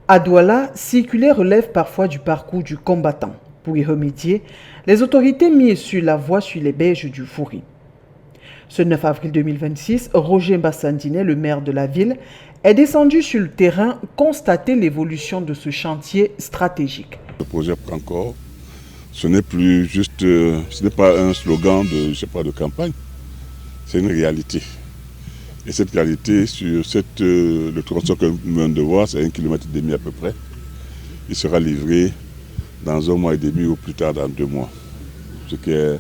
À Douala, circuler relève parfois du parcours du combattant. Pour y remédier, les autorités misent sur la voie sur les berges du Fourie. Ce 9 avril 2026, Roger Mbassandine, le maire de la ville, est descendu sur le terrain constater l'évolution de ce chantier stratégique. Le projet prend corps. Ce n'est plus juste, ce n'est pas un slogan de campagne, c'est une réalité. Et cette réalité, sur le tronçon que nous venons de voir, c'est 1,5 km à peu près. Il sera livré dans 1 mois et demi ou plus tard dans 2 mois. Ce qui est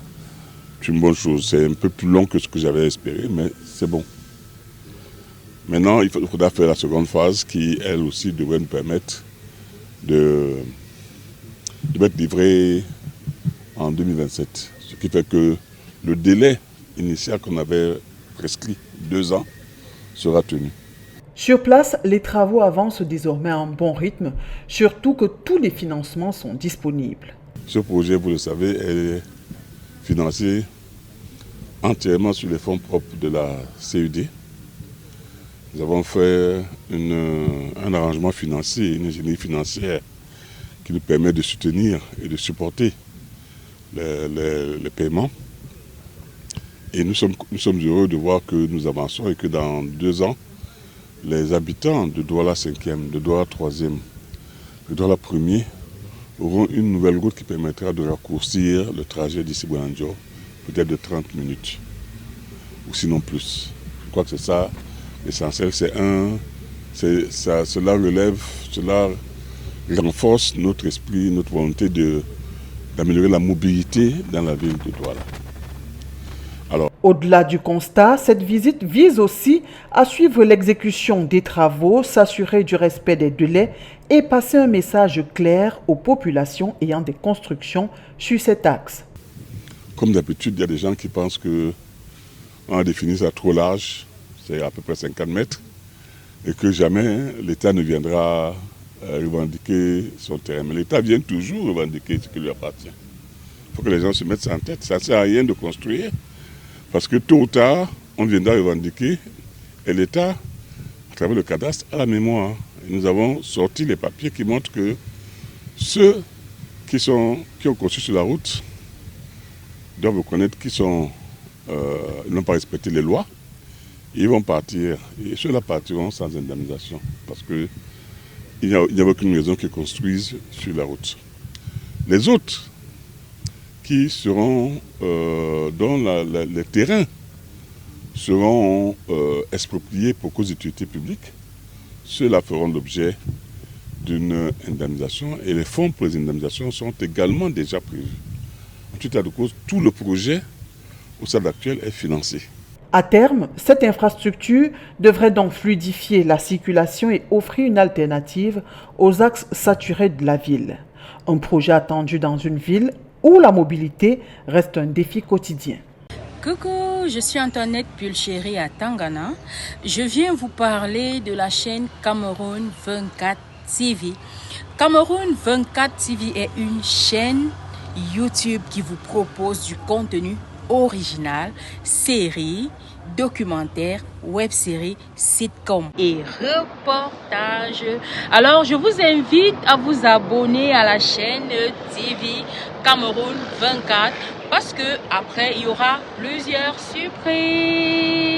une bonne chose. C'est un peu plus long que ce que j'avais espéré, mais c'est bon. Maintenant, il faudra faire la seconde phase qui, elle aussi, devrait nous permettre de être livré en 2027. Ce qui fait que le délai initial qu'on avait prescrit, 2 ans, sera tenu. Sur place, les travaux avancent désormais en bon rythme, surtout que tous les financements sont disponibles. Ce projet, vous le savez, est financé entièrement sur les fonds propres de la CED. Nous avons fait un arrangement financier, une ingénierie financière qui nous permet de soutenir et de supporter les paiements. Et nous sommes heureux de voir que nous avançons et que dans 2 ans, les habitants de Douala 5e, de Douala 3e, de Douala 1er auront une nouvelle route qui permettra de raccourcir le trajet d'ici Bounandjo, peut-être de 30 minutes, ou sinon plus. Je crois que c'est ça l'essentiel. Cela relève, cela renforce notre esprit, notre volonté d'améliorer la mobilité dans la ville de Douala. Au-delà du constat, cette visite vise aussi à suivre l'exécution des travaux, s'assurer du respect des délais et passer un message clair aux populations ayant des constructions sur cet axe. Comme d'habitude, il y a des gens qui pensent qu'on a défini ça trop large, c'est à peu près 50 mètres, et que jamais l'État ne viendra revendiquer son terrain. Mais l'État vient toujours revendiquer ce qui lui appartient. Il faut que les gens se mettent ça en tête. Ça ne sert à rien de construire. Parce que tôt ou tard, on viendra revendiquer et l'État, à travers le cadastre, a la mémoire. Et nous avons sorti les papiers qui montrent que ceux qui ont construit sur la route doivent reconnaître qu'ils n'ont pas respecté les lois. Ils vont partir et ceux-là partiront sans indemnisation parce qu'il n'y a aucune raison qu'ils construisent sur la route. Les autres qui seront, dont les terrains seront expropriés pour cause d'utilité publique, ceux-là feront l'objet d'une indemnisation et les fonds pour les indemnisations sont également déjà prévus. En tout état de cause, tout le projet au stade actuel est financé. À terme, cette infrastructure devrait donc fluidifier la circulation et offrir une alternative aux axes saturés de la ville. Un projet attendu dans une ville où la mobilité reste un défi quotidien. Coucou, je suis Antoinette Pulchéry à Tangana. Je viens vous parler de la chaîne Cameroun 24 TV. Cameroun 24 TV est une chaîne YouTube qui vous propose du contenu original, séries, documentaires, web-séries, sitcoms et reportages. Alors, je vous invite à vous abonner à la chaîne TV Cameroun 24 parce que après il y aura plusieurs surprises.